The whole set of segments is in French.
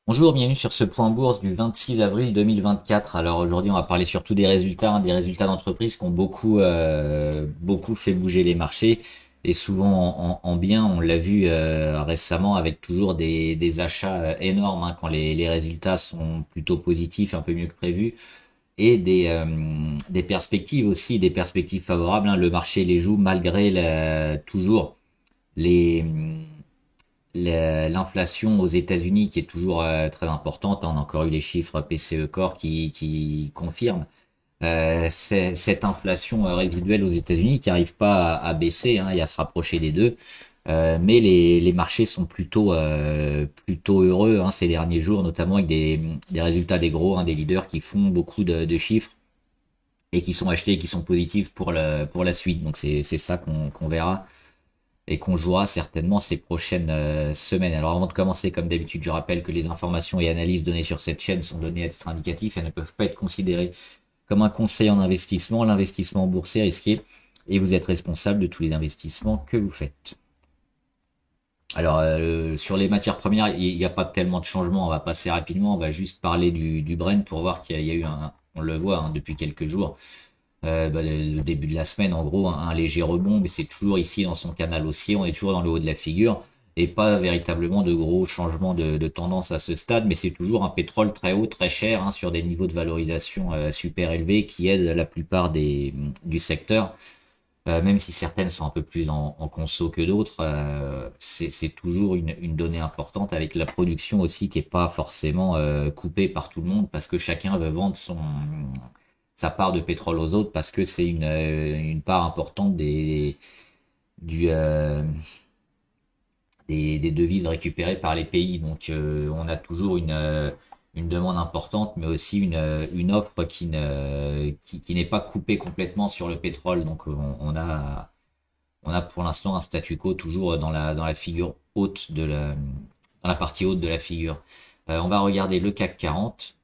Bonjour, bienvenue sur ce point bourse du 26 avril 2024. Alors aujourd'hui, on va parler surtout des résultats, des résultats d'entreprises qui ont beaucoup fait bouger les marchés et souvent en bien. On l'a vu récemment avec toujours des achats énormes quand les résultats sont plutôt positifs, un peu mieux que prévu, et des perspectives aussi, des perspectives favorables. Le marché les joue malgré toujours les l'inflation aux États-Unis qui est toujours très importante. On a encore eu les chiffres PCE Core qui confirment cette inflation résiduelle aux États-Unis qui n'arrive pas à baisser et à se rapprocher des deux. Mais les marchés sont plutôt heureux ces derniers jours, notamment avec des résultats des gros, des leaders qui font beaucoup de chiffres et qui sont achetés et qui sont positifs pour la suite. Donc c'est ça qu'on verra et qu'on jouera certainement ces prochaines semaines. Alors avant de commencer, comme d'habitude, je rappelle que les informations et analyses données sur cette chaîne sont données à titre indicatif et ne peuvent pas être considérées comme un conseil en investissement. L'investissement en bourse est risqué et vous êtes responsable de tous les investissements que vous faites. Alors sur les matières premières, il n'y a pas tellement de changements, on va passer rapidement, on va juste parler du Brent pour voir qu'il y a eu on le voit depuis quelques jours, le début de la semaine, en gros, un léger rebond, mais c'est toujours ici dans son canal haussier, on est toujours dans le haut de la figure, et pas véritablement de gros changements de tendance à ce stade, mais c'est toujours un pétrole très haut, très cher, sur des niveaux de valorisation super élevés qui aident la plupart du secteur. Même si certaines sont un peu plus en conso que d'autres, c'est toujours une donnée importante avec la production aussi qui est pas forcément coupée par tout le monde parce que chacun veut vendre sa part de pétrole aux autres parce que c'est une part importante du, euh, des devises récupérées par les pays. Donc on a toujours une demande importante, mais aussi une offre qui n'est pas coupée complètement sur le pétrole. Donc on a pour l'instant un statu quo toujours dans la figure haute dans la partie haute de la figure. On va regarder le CAC 40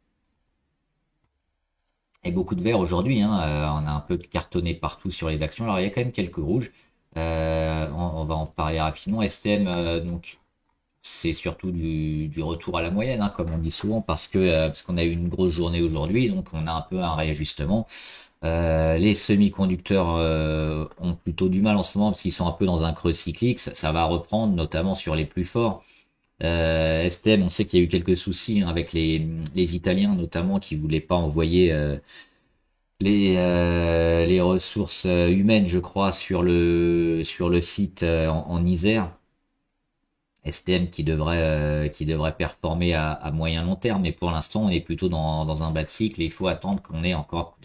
et beaucoup de vert aujourd'hui. On a un peu cartonné partout sur les actions. Alors il y a quand même quelques rouges. On va en parler rapidement. STM, donc c'est surtout du retour à la moyenne, comme on dit souvent, parce qu'on a eu une grosse journée aujourd'hui, donc on a un peu un réajustement. Les semi-conducteurs ont plutôt du mal en ce moment parce qu'ils sont un peu dans un creux cyclique. Ça va reprendre, notamment sur les plus forts. STM, on sait qu'il y a eu quelques soucis avec les Italiens, notamment, qui voulaient pas envoyer les ressources humaines, je crois, sur le site en Isère. STM qui devrait performer à moyen long terme, mais pour l'instant on est plutôt dans un bas de cycle et il faut attendre qu'on ait encore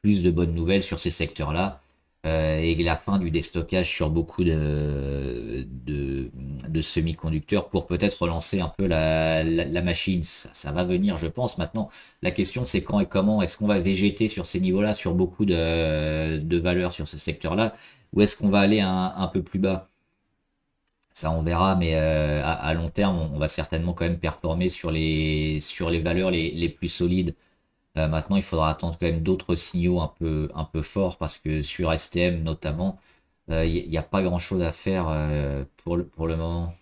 plus de bonnes nouvelles sur ces secteurs-là et la fin du déstockage sur beaucoup de semi-conducteurs pour peut-être relancer un peu la machine. Ça va venir, je pense. Maintenant, la question c'est quand et comment. Est-ce qu'on va végéter sur ces niveaux-là, sur beaucoup de valeurs sur ce secteur-là, ou est-ce qu'on va aller un peu plus bas? Ça, on verra, mais à long terme, on va certainement quand même performer sur les valeurs les plus solides. Maintenant, il faudra attendre quand même d'autres signaux un peu forts parce que sur STM notamment, il n'y a pas grand-chose à faire pour le moment.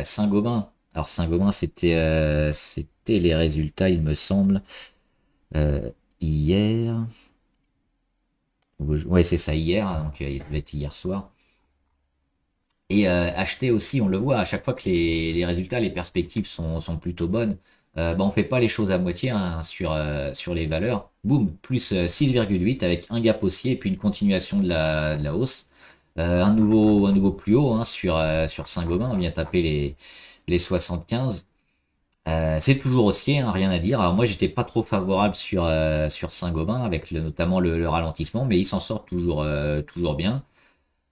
Saint-Gobain. Alors Saint-Gobain, c'était les résultats, il me semble, hier. Ouais, c'est ça, hier, donc il devait être hier soir. Et acheter aussi, on le voit à chaque fois que les résultats, les perspectives sont plutôt bonnes. On fait pas les choses à moitié sur les valeurs. Boum, plus 6,8 avec un gap haussier et puis une continuation de la hausse. Un nouveau plus haut sur Saint-Gobain. On vient taper les 75. C'est toujours haussier, rien à dire. Alors moi, j'étais pas trop favorable sur Saint-Gobain avec notamment le ralentissement, mais il s'en sort toujours bien.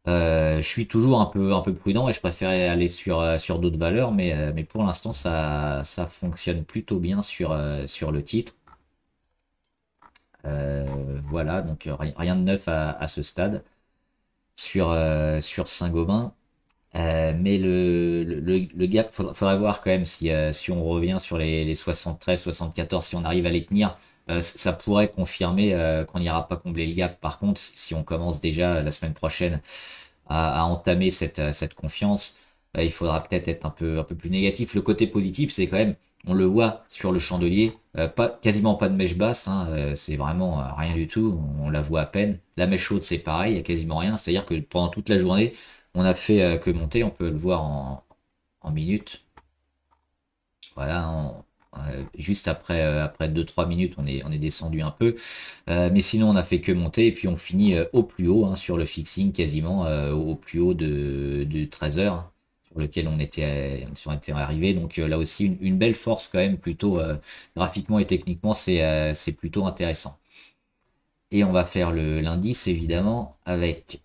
Je suis toujours un peu prudent et je préférais aller sur d'autres valeurs, mais pour l'instant, ça fonctionne plutôt bien sur le titre. Voilà, donc rien de neuf à ce stade sur Saint-Gobain. Mais le gap, faudrait voir quand même si on revient sur les 73, 74, si on arrive à les tenir. Ça pourrait confirmer qu'on n'ira pas combler le gap. Par contre, si on commence déjà la semaine prochaine à entamer cette confiance, il faudra peut-être être un peu plus négatif. Le côté positif, c'est quand même, on le voit sur le chandelier, quasiment pas de mèche basse, hein, c'est vraiment rien du tout, on la voit à peine. La mèche haute, c'est pareil, il y a quasiment rien, c'est-à-dire que pendant toute la journée, on a fait que monter, on peut le voir en minutes. Voilà, juste après 2-3 minutes, on est descendu un peu. Mais sinon, on a fait que monter et puis on finit au plus haut, hein, sur le fixing, quasiment au plus haut de 13 heures sur lequel on était arrivé. Donc là aussi, une belle force quand même, plutôt graphiquement et techniquement, c'est plutôt intéressant. Et on va faire l'indice évidemment avec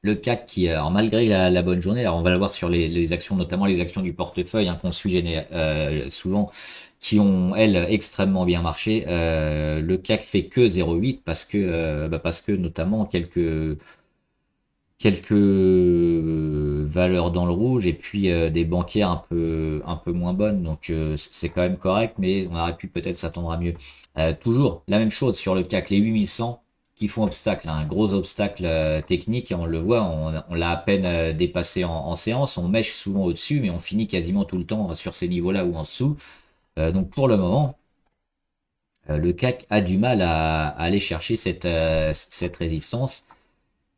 le CAC qui, alors malgré la bonne journée, alors on va le voir sur les actions, notamment les actions du portefeuille, hein, qu'on suit souvent, qui ont elles extrêmement bien marché. Le CAC fait que 0,8 parce que notamment quelques valeurs dans le rouge et puis des bancaires un peu moins bonnes. Donc c'est quand même correct, mais on aurait pu peut-être s'attendre à mieux. Toujours la même chose sur le CAC, les 8100 qui font obstacle, hein, un gros obstacle technique, et on le voit, on l'a à peine dépassé en séance, on mèche souvent au-dessus, mais on finit quasiment tout le temps sur ces niveaux-là ou en dessous. Donc pour le moment, le CAC a du mal à aller chercher cette résistance.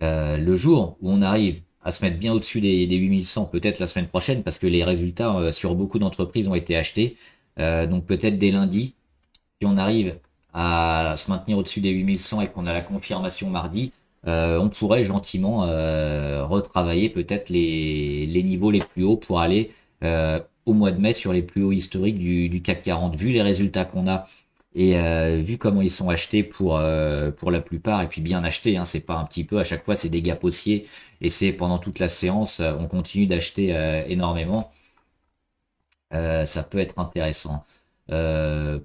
Le jour où on arrive à se mettre bien au-dessus des 8100, peut-être la semaine prochaine, parce que les résultats sur beaucoup d'entreprises ont été achetés, donc peut-être dès lundi, si on arrive à se maintenir au-dessus des 8100 et qu'on a la confirmation mardi, on pourrait gentiment retravailler peut-être les niveaux les plus hauts pour aller au mois de mai sur les plus hauts historiques du CAC 40. Vu les résultats qu'on a et vu comment ils sont achetés pour la plupart, et puis bien achetés, hein, c'est pas un petit peu, à chaque fois c'est des gaps haussiers, et c'est pendant toute la séance, on continue d'acheter énormément, ça peut être intéressant. Euh,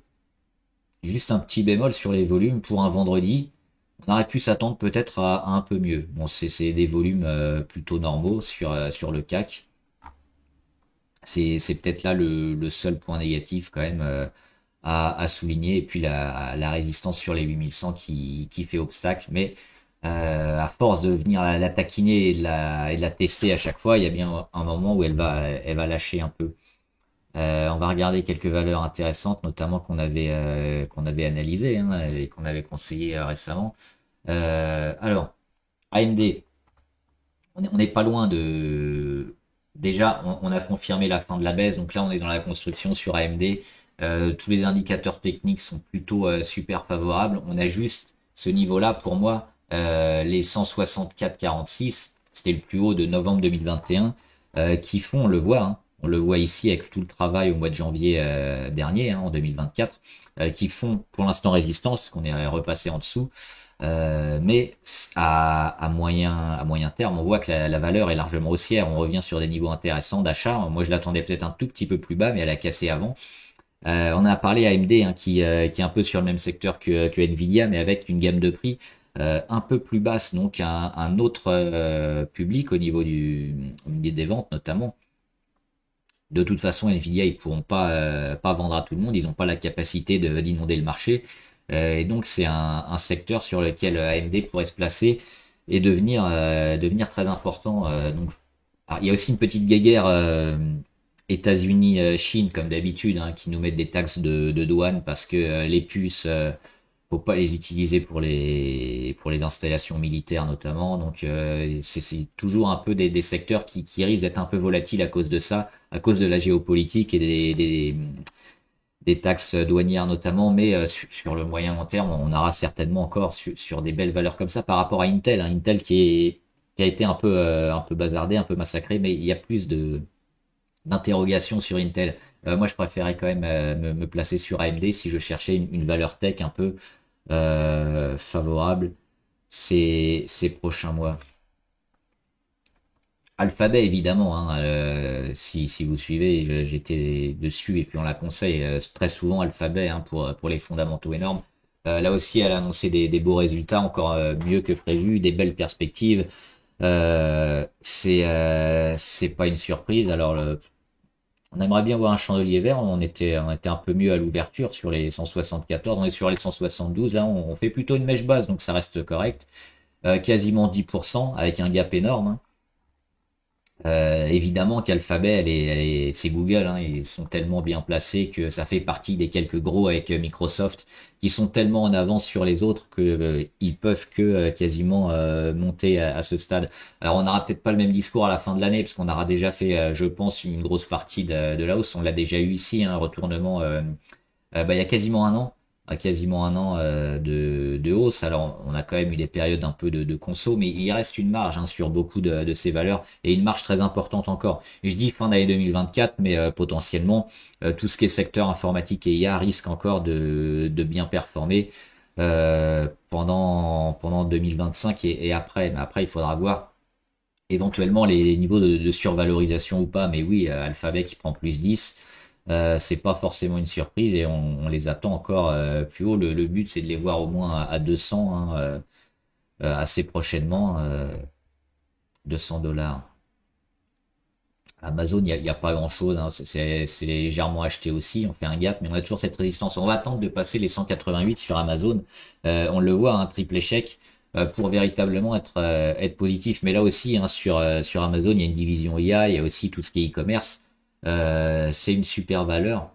Juste un petit bémol sur les volumes pour un vendredi. On aurait pu s'attendre peut-être à un peu mieux. Bon, c'est des volumes plutôt normaux sur le CAC. C'est peut-être là le seul point négatif quand même à souligner. Et puis la résistance sur les 8100 qui fait obstacle. Mais à force de venir la taquiner et de la tester à chaque fois, il y a bien un moment où elle va lâcher un peu. On va regarder quelques valeurs intéressantes, notamment qu'on avait analysées, hein, et qu'on avait conseillé récemment. Alors, AMD, on n'est pas loin de. Déjà, on a confirmé la fin de la baisse, donc là on est dans la construction sur AMD. Tous les indicateurs techniques sont plutôt super favorables. On a juste ce niveau-là pour moi, les 164,46, c'était le plus haut de novembre 2021, qui font, on le voit, hein, on le voit ici avec tout le travail au mois de janvier dernier, hein, en 2024, qui font pour l'instant résistance, qu'on est repassé en dessous. Mais à moyen terme, on voit que la valeur est largement haussière. On revient sur des niveaux intéressants d'achat. Moi, je l'attendais peut-être un tout petit peu plus bas, mais elle a cassé avant. On a parlé AMD, hein, qui est un peu sur le même secteur que Nvidia, mais avec une gamme de prix un peu plus basse, donc un autre public au niveau des ventes notamment. De toute façon, Nvidia, ils pourront pas vendre à tout le monde, ils n'ont pas la capacité d'inonder le marché. Et donc, c'est un secteur sur lequel AMD pourrait se placer et devenir très important. Donc, il y a aussi une petite guéguerre États-Unis-Chine, comme d'habitude, hein, qui nous mettent des taxes de douane parce que les puces, faut pas les utiliser pour les installations militaires notamment. Donc c'est toujours un peu des secteurs qui risquent d'être un peu volatiles à cause de ça, à cause de la géopolitique et des taxes douanières notamment. Mais sur le moyen long terme, on aura certainement encore sur des belles valeurs comme ça par rapport à Intel, hein. Intel qui a été un peu bazardé, un peu massacré, mais il y a plus d'interrogations sur Intel. Moi, je préférais quand même me placer sur AMD si je cherchais une valeur tech un peu favorable ces prochains mois. Alphabet, évidemment, hein, si vous suivez, j'étais dessus et puis on la conseille très souvent, Alphabet, hein, pour les fondamentaux énormes. Là aussi, elle a annoncé des beaux résultats, encore mieux que prévu, des belles perspectives. C'est pas une surprise. Alors, on aimerait bien voir un chandelier vert. On était un peu mieux à l'ouverture sur les 174. On est sur les 172. Là, on fait plutôt une mèche basse, donc ça reste correct. Quasiment 10% avec un gap énorme, hein. Évidemment qu'Alphabet, c'est Google, hein, ils sont tellement bien placés que ça fait partie des quelques gros avec Microsoft qui sont tellement en avance sur les autres que ils peuvent que quasiment monter à ce stade. Alors on n'aura peut-être pas le même discours à la fin de l'année parce qu'on aura déjà fait, je pense, une grosse partie de la hausse. On l'a déjà eu ici, un retournement il y a quasiment un an, de hausse. Alors, on a quand même eu des périodes un peu de conso, mais il reste une marge hein, sur beaucoup de ces valeurs et une marge très importante encore. Je dis fin d'année 2024, mais potentiellement, tout ce qui est secteur informatique et IA risque encore de bien performer pendant 2025 et après. Mais après, il faudra voir éventuellement les niveaux de survalorisation ou pas. Mais oui, Alphabet qui prend plus 10. C'est pas forcément une surprise et on les attend encore plus haut. Le but, c'est de les voir au moins à 200 hein, assez prochainement, 200 $. Amazon, il y a pas grand-chose, hein. C'est légèrement acheté aussi, on fait un gap, mais on a toujours cette résistance. On va attendre de passer les 188 sur Amazon. On le voit, un triple échec pour véritablement être positif. Mais là aussi, hein, sur Amazon, il y a une division IA, il y a aussi tout ce qui est e-commerce. C'est une super valeur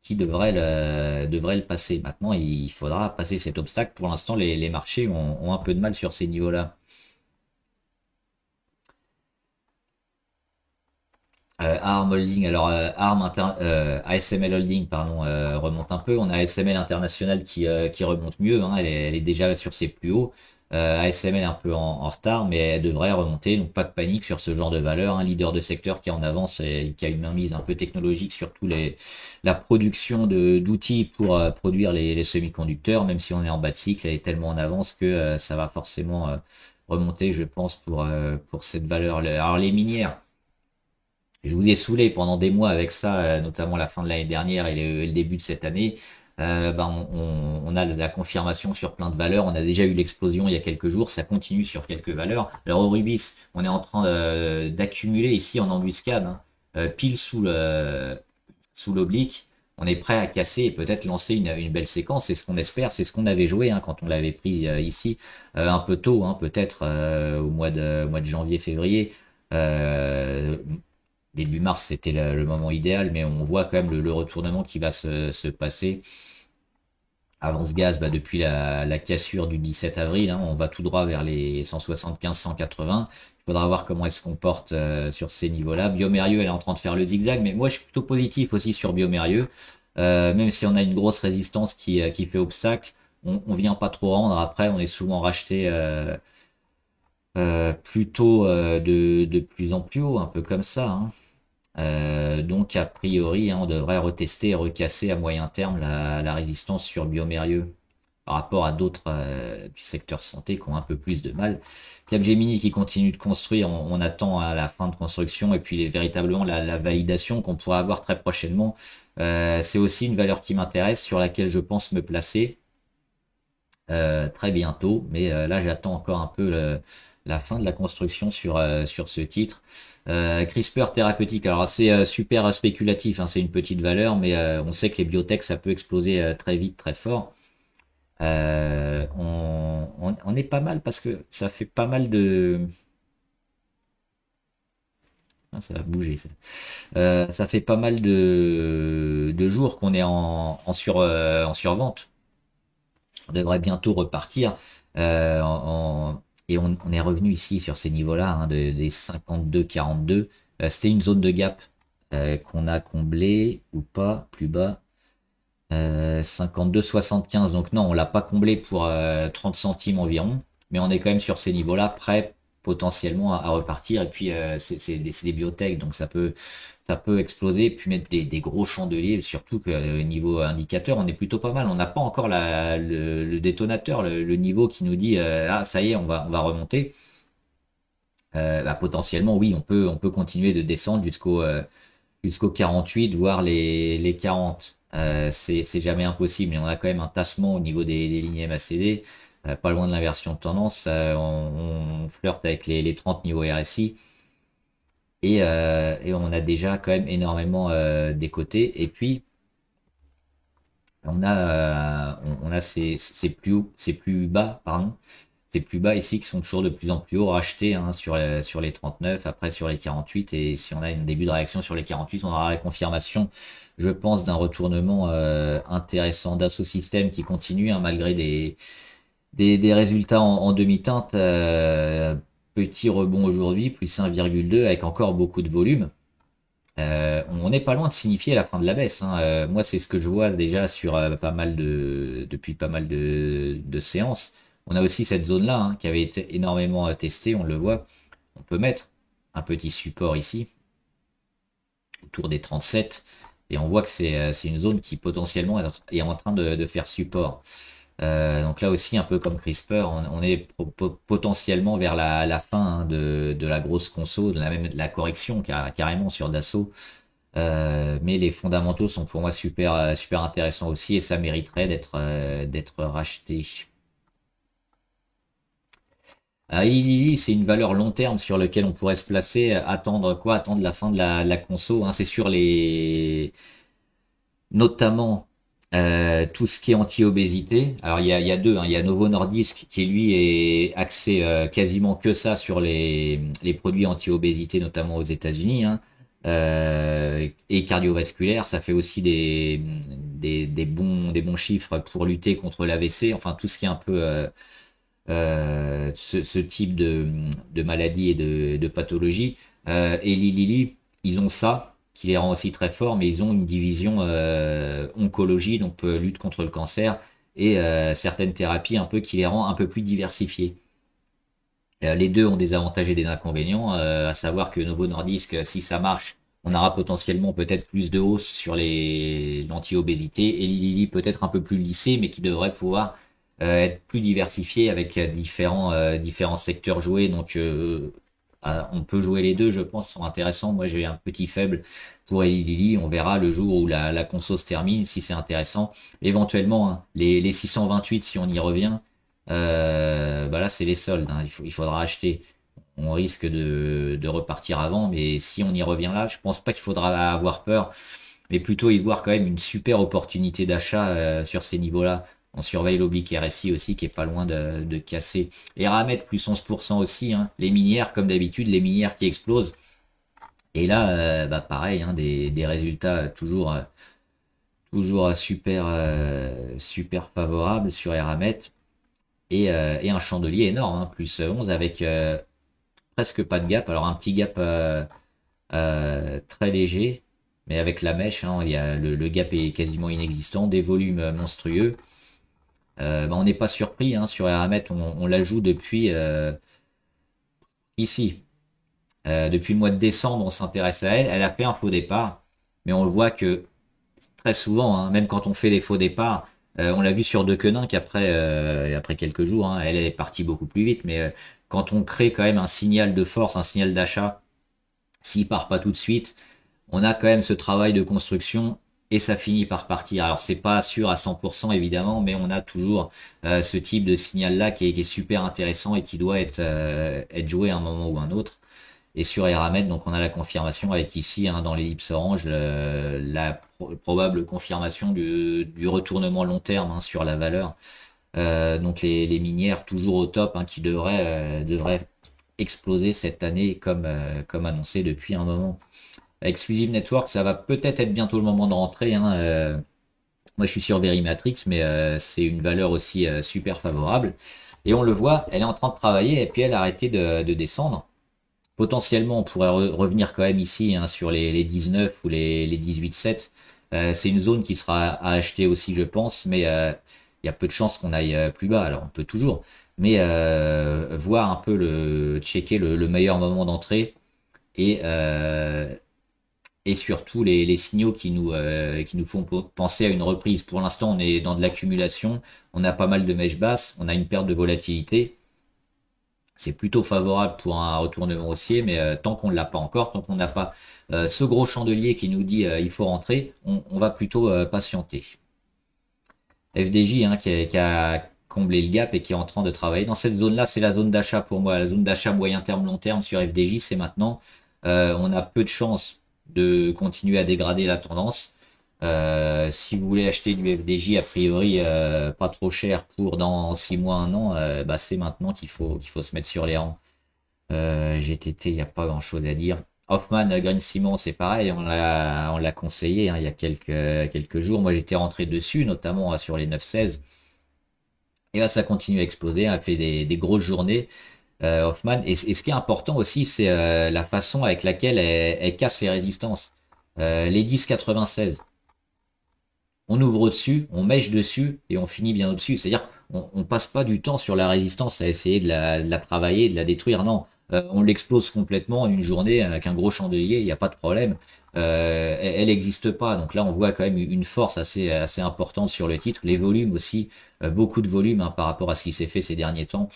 qui devrait le passer. Maintenant, il faudra passer cet obstacle. Pour l'instant, les marchés ont un peu de mal sur ces niveaux-là. ARM Holding, alors ASML Holding, pardon, remonte un peu. On a ASML International qui remonte mieux, hein, elle est déjà sur ses plus hauts. ASML un peu en retard, mais elle devrait remonter, donc pas de panique sur ce genre de valeur. Un leader de secteur qui est en avance et qui a une mainmise un peu technologique sur la production d'outils pour produire les semi-conducteurs, même si on est en bas de cycle, elle est tellement en avance que ça va forcément remonter, je pense, pour cette valeur. Alors les minières. Je vous ai saoulé pendant des mois avec ça, notamment la fin de l'année dernière et le début de cette année. On a la confirmation sur plein de valeurs. On a déjà eu l'explosion il y a quelques jours. Ça continue sur quelques valeurs. Alors Euribis, on est en train d'accumuler ici en embuscade, hein, pile sous l'oblique. On est prêt à casser et peut-être lancer une belle séquence. C'est ce qu'on espère. C'est ce qu'on avait joué hein, quand on l'avait pris ici un peu tôt, hein, peut-être au mois de janvier-février. Euh, Début mars, c'était le moment idéal, mais on voit quand même le retournement qui va se passer. Avance gaz, depuis la cassure du 17 avril, hein, on va tout droit vers les 175-180. Il faudra voir comment elle se comporte sur ces niveaux-là. Biomérieux, elle est en train de faire le zigzag, mais moi je suis plutôt positif aussi sur Biomérieux. Même si on a une grosse résistance qui fait obstacle, on vient pas trop rendre. Après, on est souvent racheté plutôt de plus en plus haut, un peu comme ça, hein. Donc a priori, hein, on devrait retester et recasser à moyen terme la résistance sur Biomérieux par rapport à d'autres du secteur santé qui ont un peu plus de mal. Capgemini qui continue de construire, on attend à la fin de construction et puis véritablement la validation qu'on pourra avoir très prochainement. C'est aussi une valeur qui m'intéresse, sur laquelle je pense me placer très bientôt, mais là j'attends encore un peu la fin de la construction sur ce titre. CRISPR thérapeutique, alors c'est super spéculatif, hein, c'est une petite valeur, mais on sait que les biotech ça peut exploser très vite, très fort. On est pas mal parce que ça fait pas mal de... Ah, ça va bouger. Ça fait pas mal de jours qu'on est en survente. On devrait bientôt repartir. Et on est revenu ici sur ces niveaux-là, hein, des 52-42. C'était une zone de gap qu'on a comblé ou pas, plus bas. 52-75. Donc non, on l'a pas comblé pour 30 centimes environ, mais on est quand même sur ces niveaux-là, prêt potentiellement à repartir. Et puis c'est des biotech, donc ça peut exploser, puis mettre des gros chandeliers. Surtout que niveau indicateur, on est plutôt pas mal. On n'a pas encore le détonateur, le niveau qui nous dit ah ça y est, on va remonter. Potentiellement oui, on peut continuer de descendre jusqu'au 48, voire les 40. C'est jamais impossible, mais on a quand même un tassement au niveau des lignes MACD, pas loin de l'inversion de tendance. On flirte avec les 30 niveaux RSI et on a déjà quand même énormément décoté. Et puis on a ces plus bas, pardon, ces plus bas ici qui sont toujours de plus en plus hauts, rachetés hein, sur les 39, après sur les 48, et si on a un début de réaction sur les 48, on aura la confirmation, je pense, d'un retournement intéressant d'Asso Systèmes qui continue hein, malgré des résultats en demi-teinte. Petit rebond aujourd'hui, plus 1,2 avec encore beaucoup de volume. On n'est pas loin de signifier la fin de la baisse. Hein. Moi, c'est ce que je vois déjà sur depuis pas mal de séances. On a aussi cette zone-là hein, qui avait été énormément testée, on le voit. On peut mettre un petit support ici, autour des 37, et on voit que c'est une zone qui potentiellement est en train de faire support. Donc là aussi, un peu comme CRISPR, on est potentiellement vers la fin hein, de la grosse conso, de la correction carrément sur Dassault. Mais les fondamentaux sont pour moi super intéressants aussi et ça mériterait d'être racheté. C'est une valeur long terme sur laquelle on pourrait se placer. Attendre quoi? Attendre la fin de la conso. Hein. C'est sur notamment tout ce qui est anti-obésité. Alors il y a deux, hein. Il y a Novo Nordisk qui lui est axé quasiment que ça sur les produits anti-obésité, notamment aux États-Unis, hein. Et cardiovasculaire, ça fait aussi des bons chiffres pour lutter contre l'AVC, enfin tout ce qui est un peu ce type de maladie et de pathologie. Et Lilly, ils ont ça qui les rend aussi très forts, mais ils ont une division oncologie, donc lutte contre le cancer, et certaines thérapies un peu qui les rend un peu plus diversifiées. Les deux ont des avantages et des inconvénients, à savoir que Novo Nordisk, si ça marche, on aura potentiellement peut-être plus de hausse sur l'anti-obésité, et Lilly peut-être un peu plus lissé, mais qui devrait pouvoir être plus diversifié avec différents secteurs joués. Donc on peut jouer les deux, je pense, sont intéressants. Moi, j'ai un petit faible pour Eli Lilly. On verra le jour où la conso se termine, si c'est intéressant. Éventuellement, hein, les 628, si on y revient, bah là, c'est les soldes. Hein. Il faudra acheter. On risque de repartir avant, mais si on y revient là, je pense pas qu'il faudra avoir peur, mais plutôt y voir quand même une super opportunité d'achat sur ces niveaux-là. On surveille l'oblique RSI aussi qui est pas loin de casser. Et Eramet plus 11% aussi. Hein. Les minières, comme d'habitude, les minières qui explosent. Et là, bah pareil, hein, des résultats toujours super favorables sur Eramet. Et un chandelier énorme, hein, plus 11 avec presque pas de gap. Alors un petit gap très léger, mais avec la mèche, hein, le gap est quasiment inexistant. Des volumes monstrueux. Bah, on n'est pas surpris hein, sur Eramet, on la joue depuis ici. Depuis le mois de décembre, on s'intéresse à elle. Elle a fait un faux départ, mais on le voit que très souvent, hein, même quand on fait des faux départs, on l'a vu sur Dequenin qu'après quelques jours, hein, elle est partie beaucoup plus vite, mais quand on crée quand même un signal de force, un signal d'achat, s'il part pas tout de suite, on a quand même ce travail de construction et ça finit par partir. Alors c'est pas sûr à 100% évidemment, mais on a toujours ce type de signal-là qui est super intéressant et qui doit être joué à un moment ou un autre. Et sur Eramet, donc on a la confirmation avec ici hein, dans l'ellipse orange la probable confirmation du retournement long terme hein, sur la valeur. Donc les minières toujours au top hein, qui devraient exploser cette année comme annoncé depuis un moment. Exclusive Network, ça va peut-être être bientôt le moment de rentrer. Hein. Moi, je suis sur Verimatrix, mais c'est une valeur aussi super favorable. Et on le voit, elle est en train de travailler et puis elle a arrêté de descendre. Potentiellement, on pourrait revenir quand même ici hein, sur les 19 ou les 18,7. C'est une zone qui sera à acheter aussi, je pense, mais il y a peu de chances qu'on aille plus bas. Alors, on peut toujours, mais voir un peu checker le meilleur moment d'entrée et surtout les signaux qui nous font penser à une reprise. Pour l'instant, on est dans de l'accumulation, on a pas mal de mèches basses, on a une perte de volatilité. C'est plutôt favorable pour un retournement haussier, mais tant qu'on ne l'a pas encore, tant qu'on n'a pas ce gros chandelier qui nous dit il faut rentrer, on va plutôt patienter. FDJ hein, qui a comblé le gap et qui est en train de travailler dans cette zone-là, c'est la zone d'achat pour moi, la zone d'achat moyen terme, long terme sur FDJ, c'est maintenant. On a peu de chances de continuer à dégrader la tendance. Si vous voulez acheter du FDJ, a priori pas trop cher pour dans 6 mois, un an, bah c'est maintenant qu'il faut se mettre sur les rangs. GTT, il n'y a pas grand-chose à dire. Hoffman, Green Simon, c'est pareil, on l'a conseillé hein, il y a quelques jours. Moi, j'étais rentré dessus, notamment sur les 9-16. Et là, ça continue à exploser, a fait des grosses journées, Hoffman. Et ce qui est important aussi, c'est la façon avec laquelle elle casse les résistances. Les 10,96. On ouvre dessus, on mèche dessus et on finit bien au-dessus. C'est-à-dire on passe pas du temps sur la résistance à essayer de la travailler, de la détruire. Non, on l'explose complètement en une journée avec un gros chandelier, il n'y a pas de problème. Elle n'existe pas. Donc là, on voit quand même une force assez importante sur le titre. Les volumes aussi, beaucoup de volume hein, par rapport à ce qui s'est fait ces derniers temps.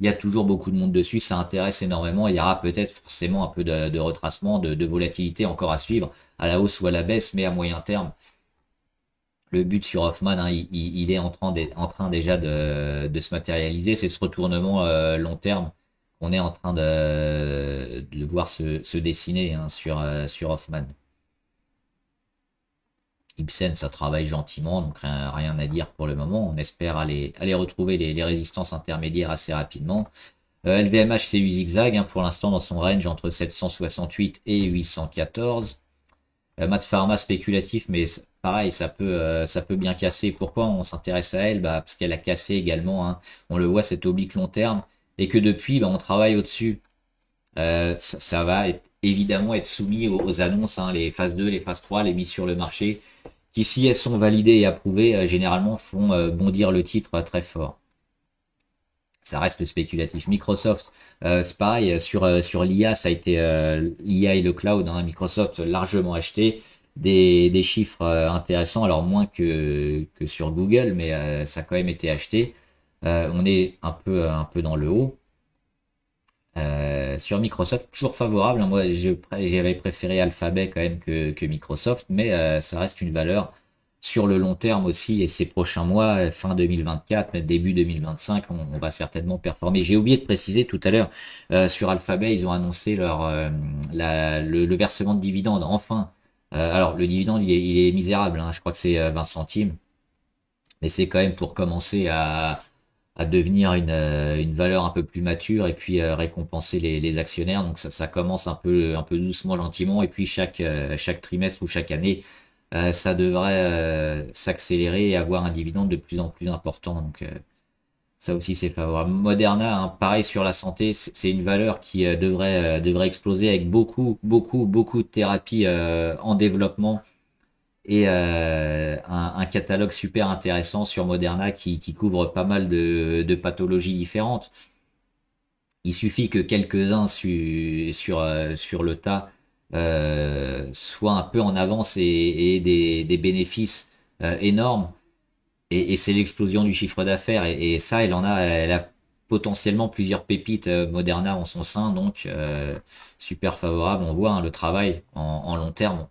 Il y a toujours beaucoup de monde dessus, ça intéresse énormément. Il y aura peut-être forcément un peu de retracement, de volatilité encore à suivre, à la hausse ou à la baisse, mais à moyen terme le but sur Hoffman, hein, il est en train déjà de se matérialiser. C'est ce retournement long terme qu'on est en train de voir se dessiner hein, sur Hoffman. Ibsen, ça travaille gentiment, donc rien à dire pour le moment. On espère aller retrouver les résistances intermédiaires assez rapidement. LVMH, c'est du zigzag hein, pour l'instant dans son range entre 768 et 814. Mat Pharma spéculatif, mais pareil, ça peut bien casser. Pourquoi on s'intéresse à elle? Bah, parce qu'elle a cassé également, hein. On le voit, cet oblique long terme, et que depuis, bah, on travaille au-dessus. Ça va évidemment être soumis aux annonces, hein, les phases 2, les phases 3, les mises sur le marché, qui si elles sont validées et approuvées, généralement font bondir le titre très fort. Ça reste spéculatif. Microsoft, c'est pareil, sur l'IA, ça a été l'IA et le cloud, hein, Microsoft largement acheté, des chiffres intéressants, alors moins que sur Google, mais ça a quand même été acheté. On est un peu dans le haut. Sur Microsoft, toujours favorable, hein. Moi, j'avais préféré Alphabet quand même que Microsoft, mais ça reste une valeur sur le long terme aussi, et ces prochains mois, fin 2024, même début 2025, on va certainement performer. J'ai oublié de préciser tout à l'heure, sur Alphabet, ils ont annoncé le versement de dividendes, enfin. Alors, le dividende, il est misérable, hein. Je crois que c'est 20 centimes, mais c'est quand même pour commencer à devenir une valeur un peu plus mature et puis récompenser les actionnaires. Donc ça commence un peu doucement, gentiment, et puis chaque trimestre ou chaque année, ça devrait s'accélérer et avoir un dividende de plus en plus important. Donc ça aussi c'est favorable. Moderna, hein, pareil sur la santé, c'est une valeur qui devrait exploser avec beaucoup beaucoup beaucoup de thérapies en développement et un catalogue super intéressant sur Moderna qui couvre pas mal de pathologies différentes. Il suffit que quelques-uns sur le tas soient un peu en avance et des bénéfices énormes. Et c'est l'explosion du chiffre d'affaires. Et ça, elle a potentiellement plusieurs pépites Moderna en son sein, donc super favorable. On voit hein, le travail en long terme.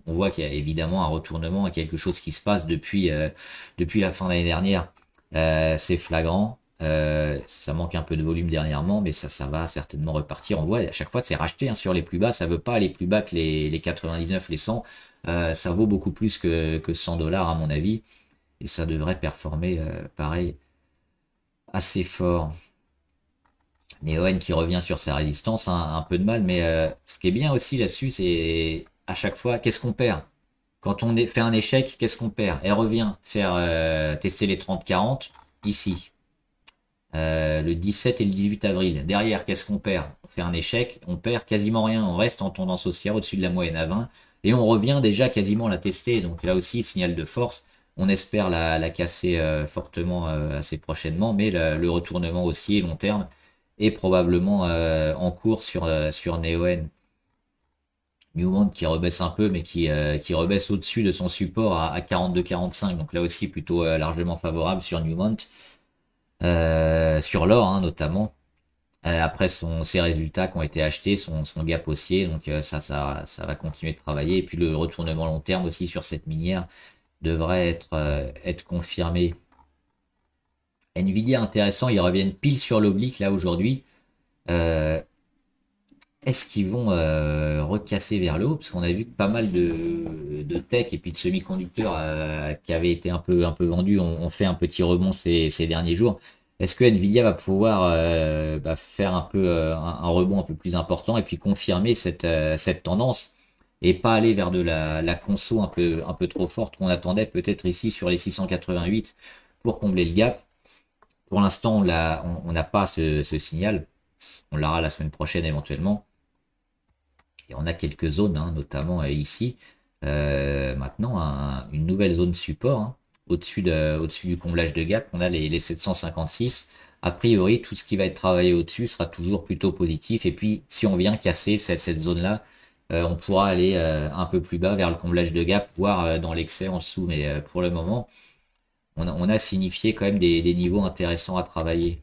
On voit qu'il y a évidemment un retournement, quelque chose qui se passe depuis la fin de l'année dernière. C'est flagrant. Ça manque un peu de volume dernièrement, mais ça va certainement repartir. On voit à chaque fois c'est racheté hein, sur les plus bas. Ça veut pas aller plus bas que les 99, les 100. Ça vaut beaucoup plus que 100 dollars à mon avis. Et ça devrait performer pareil assez fort. Neoen qui revient sur sa résistance, hein, un peu de mal, mais ce qui est bien aussi là-dessus, c'est à chaque fois, qu'est-ce qu'on perd? Quand on fait un échec, qu'est-ce qu'on perd? Elle revient faire tester les 30-40 ici, le 17 et le 18 avril. Derrière, qu'est-ce qu'on perd? On fait un échec, on perd quasiment rien, on reste en tendance haussière au-dessus de la moyenne à 20 et on revient déjà quasiment la tester. Donc là aussi, signal de force. On espère la casser fortement assez prochainement, mais le retournement haussier long terme est probablement en cours sur Neoen. Newmont qui rebaisse un peu, mais qui rebaisse au-dessus de son support à 42,45. Donc là aussi plutôt largement favorable sur Newmont, sur l'or hein, notamment. Après ses résultats qui ont été achetés, son gap haussier, donc ça va continuer de travailler. Et puis le retournement long terme aussi sur cette minière devrait être confirmé. Nvidia intéressant, ils reviennent pile sur l'oblique là aujourd'hui. Euh, Est-ce qu'ils vont recasser vers le haut? Parce qu'on a vu que pas mal de tech et puis de semi-conducteurs qui avaient été un peu vendus ont fait un petit rebond ces derniers jours. Est-ce que Nvidia va pouvoir faire un peu un rebond un peu plus important et puis confirmer cette tendance et pas aller vers de la conso un peu trop forte qu'on attendait peut-être ici sur les 688 pour combler le gap? Pour l'instant, on n'a pas ce signal. On l'aura la semaine prochaine éventuellement. Et on a quelques zones, hein, notamment ici. Maintenant, une nouvelle zone support, hein, au-dessus du comblage de gap. On a les 756. A priori, tout ce qui va être travaillé au-dessus sera toujours plutôt positif. Et puis, si on vient casser cette zone-là, on pourra aller un peu plus bas vers le comblage de gap, voire dans l'excès en dessous. Mais pour le moment, on a signifié quand même des niveaux intéressants à travailler.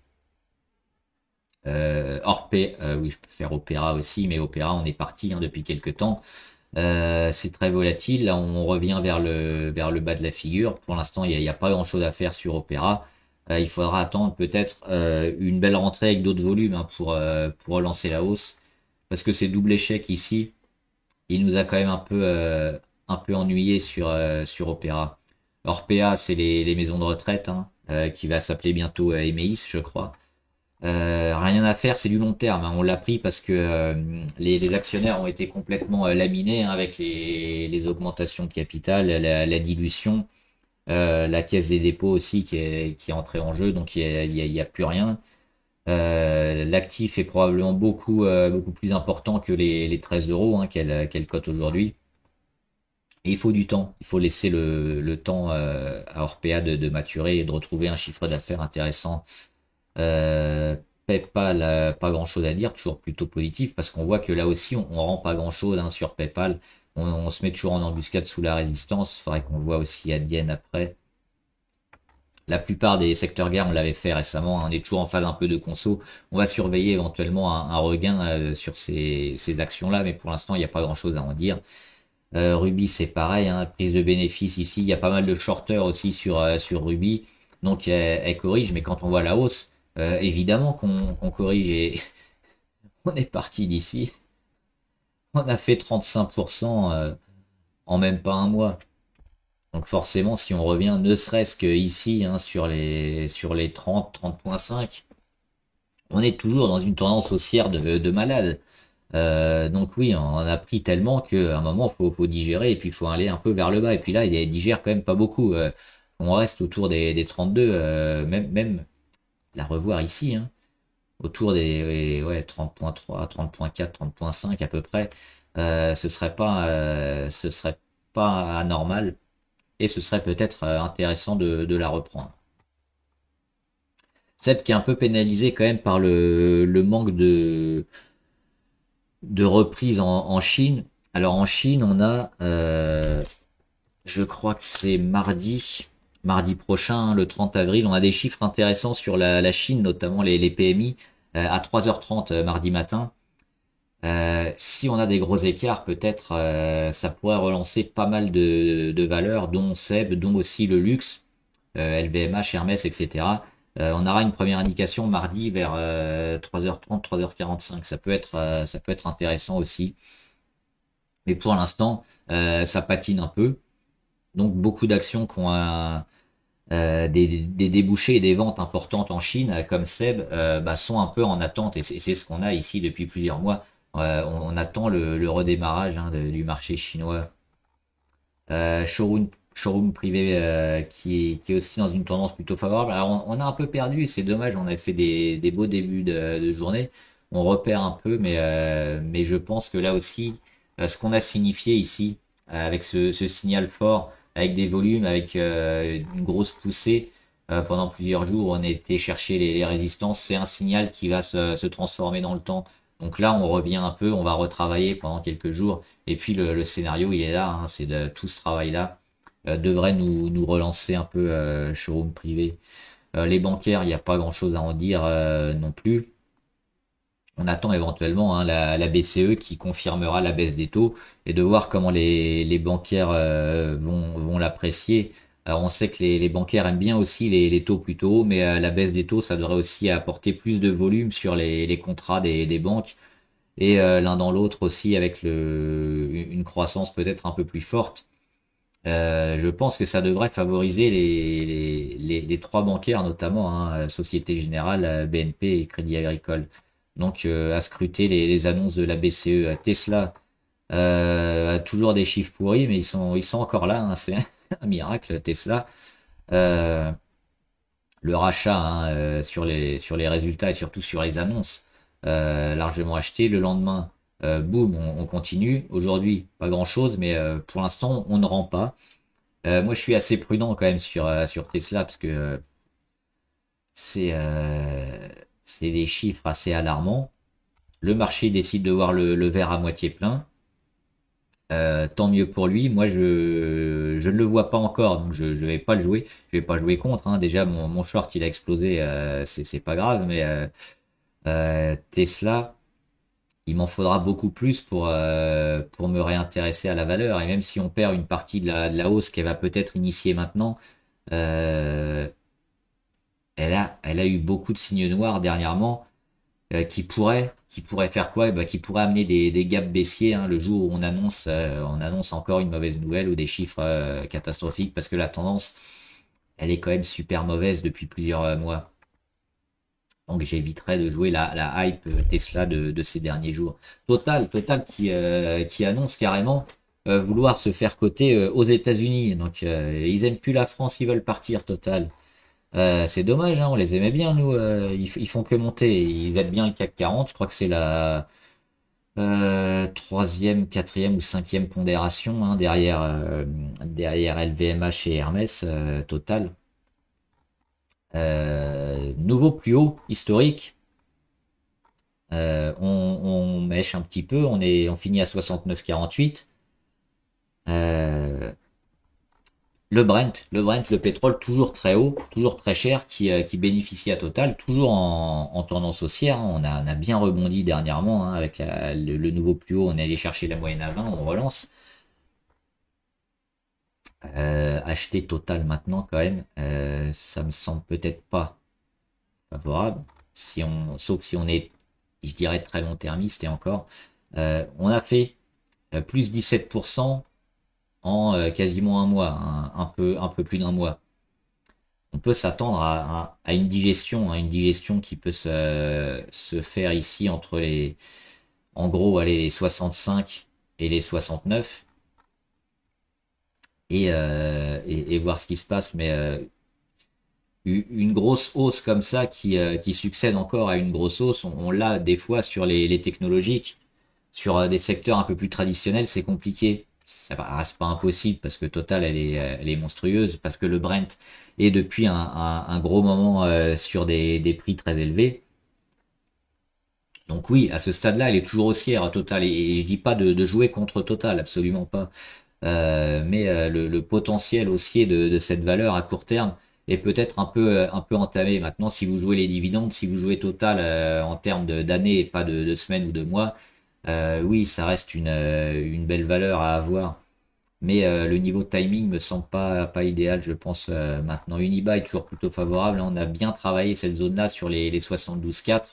Oui, je peux faire Opéra aussi, mais Opéra, on est parti hein, depuis quelques temps. C'est très volatile. Là, on revient vers le bas de la figure. Pour l'instant, il y a pas grand-chose à faire sur Opéra. Il faudra attendre peut-être une belle rentrée avec d'autres volumes hein, pour relancer la hausse. Parce que ces double échecs ici, il nous a quand même un peu ennuyé sur Opéra. Orpea, c'est les maisons de retraite, hein, qui va s'appeler bientôt Emeis, je crois. Rien à faire, c'est du long terme, hein. On l'a pris parce que les actionnaires ont été complètement laminés hein, avec les augmentations de capital, la dilution, la caisse des dépôts aussi qui est entrée en jeu, donc il y a plus rien. L'actif est probablement beaucoup plus important que les 13 euros hein, qu'elle cote aujourd'hui. Et il faut du temps, il faut laisser le temps à Orpea de maturer et de retrouver un chiffre d'affaires intéressant. Euh, PayPal, pas grand-chose à dire, toujours plutôt positif, parce qu'on voit que là aussi, on rend pas grand-chose hein, sur PayPal. On se met toujours en embuscade sous la résistance. Il faudrait qu'on voit aussi Adyen après. La plupart des secteurs guerre, on l'avait fait récemment. Hein. On est toujours en phase un peu de conso. On va surveiller éventuellement un regain sur ces actions-là, mais pour l'instant, il n'y a pas grand-chose à en dire. Ruby, c'est pareil, hein, prise de bénéfice ici. Il y a pas mal de shorters aussi sur Ruby. Donc, elle corrige, mais quand on voit la hausse, évidemment qu'on corrige et on est parti d'ici. On a fait 35% en même pas un mois. Donc forcément, si on revient ne serait-ce que ici hein, sur les 30,5, on est toujours dans une tendance haussière de malade. Donc oui, on en a pris tellement qu'à un moment, faut digérer et puis il faut aller un peu vers le bas. Et puis là, il digère quand même pas beaucoup. On reste autour des 32, même la revoir ici, hein, autour des ouais, 30,3, 30,4, 30,5 à peu près. Ce serait pas anormal et ce serait peut-être intéressant de la reprendre. Seb qui est un peu pénalisé quand même par le manque de reprise en Chine. Alors en Chine, on a, je crois que c'est mardi prochain, le 30 avril, on a des chiffres intéressants sur la Chine, notamment les PMI, à 3h30 mardi matin. Si on a des gros écarts, peut-être ça pourrait relancer pas mal de valeurs, dont Seb, dont aussi le luxe, LVMH, Hermès, etc. On aura une première indication mardi vers 3h30, 3h45. Ça peut être intéressant aussi. Mais pour l'instant, ça patine un peu. Donc beaucoup d'actions qui ont des débouchés et des ventes importantes en Chine, comme Seb, sont un peu en attente. Et c'est ce qu'on a ici depuis plusieurs mois. On attend le redémarrage hein, du marché chinois. Showroom privé qui est aussi dans une tendance plutôt favorable. Alors on a un peu perdu, c'est dommage, on a fait des beaux débuts de journée. On repère un peu, mais je pense que là aussi, ce qu'on a signifié ici, avec ce signal fort, avec des volumes, avec une grosse poussée pendant plusieurs jours, on a été chercher les résistances, c'est un signal qui va se transformer dans le temps. Donc là, on revient un peu, on va retravailler pendant quelques jours. Et puis le scénario, il est là, hein, c'est de tout ce travail-là devrait nous relancer un peu showroom privé. Les bancaires, il n'y a pas grand-chose à en dire non plus. On attend éventuellement hein, la BCE qui confirmera la baisse des taux et de voir comment les bancaires vont l'apprécier. Alors on sait que les bancaires aiment bien aussi les taux plutôt hauts, mais la baisse des taux, ça devrait aussi apporter plus de volume sur les contrats des banques. et l'un dans l'autre aussi avec une croissance peut-être un peu plus forte. Je pense que ça devrait favoriser les trois bancaires, notamment hein, Société Générale, BNP et Crédit Agricole. Donc à scruter les annonces de la BCE. Tesla a toujours des chiffres pourris, mais ils sont encore là. Hein, c'est un miracle, Tesla. Euh, le rachat hein, sur les résultats et surtout sur les annonces, largement acheté. Le lendemain, boum, on continue. Aujourd'hui, pas grand-chose, mais pour l'instant, on ne rend pas. Moi, je suis assez prudent quand même sur Tesla parce que c'est euh, c'est des chiffres assez alarmants. Le marché décide de voir le verre à moitié plein. Tant mieux pour lui. Moi, je ne le vois pas encore, donc je vais pas le jouer. Je vais pas jouer contre. Hein. Déjà, mon short, il a explosé. C'est pas grave, mais Tesla, il m'en faudra beaucoup plus pour me réintéresser à la valeur. Et même si on perd une partie de la hausse qu'elle va peut-être initier maintenant, euh, elle a eu beaucoup de signes noirs dernièrement qui pourrait faire quoi? Eh ben, qui pourrait amener des gaps baissiers hein, le jour où on annonce encore une mauvaise nouvelle ou des chiffres catastrophiques parce que la tendance, elle est quand même super mauvaise depuis plusieurs mois. Donc j'éviterai de jouer la hype Tesla de ces derniers jours. Total qui annonce carrément vouloir se faire coter aux États-Unis. Donc ils aiment plus la France, ils veulent partir Total. C'est dommage, hein, on les aimait bien, nous. Ils font que monter. Ils aident bien le CAC 40. Je crois que c'est la troisième, quatrième ou cinquième pondération hein, derrière LVMH et Hermès Total. Nouveau plus haut historique. On mèche un petit peu. On finit à 69,48. Euh, le pétrole toujours très haut, toujours très cher, qui bénéficie à Total, toujours en tendance haussière. Hein. On a bien rebondi dernièrement hein, avec le nouveau plus haut. On est allé chercher la moyenne à 20, on relance. Acheter Total maintenant quand même, ça me semble peut-être pas favorable. Sauf si on est, je dirais, très long-termiste et encore. On a fait plus 17% en quasiment un mois, hein, un peu plus d'un mois. On peut s'attendre à une digestion qui peut se faire ici entre en gros, allez, les 65 et les 69 et voir ce qui se passe. Mais une grosse hausse comme ça qui succède encore à une grosse hausse, on l'a des fois sur les technologiques, sur des secteurs un peu plus traditionnels, c'est compliqué. Ça reste pas impossible parce que Total elle est monstrueuse, parce que le Brent est depuis un gros moment sur des prix très élevés. Donc oui, à ce stade-là, elle est toujours haussière Total et je dis pas de jouer contre Total, absolument pas. Mais le potentiel haussier de cette valeur à court terme est peut-être un peu entamé. Maintenant, si vous jouez les dividendes, si vous jouez Total en termes d'années et pas de semaines ou de mois, oui, ça reste une belle valeur à avoir. Mais le niveau de timing me semble pas idéal, je pense. Maintenant, Unibail est toujours plutôt favorable. On a bien travaillé cette zone-là sur les 72,4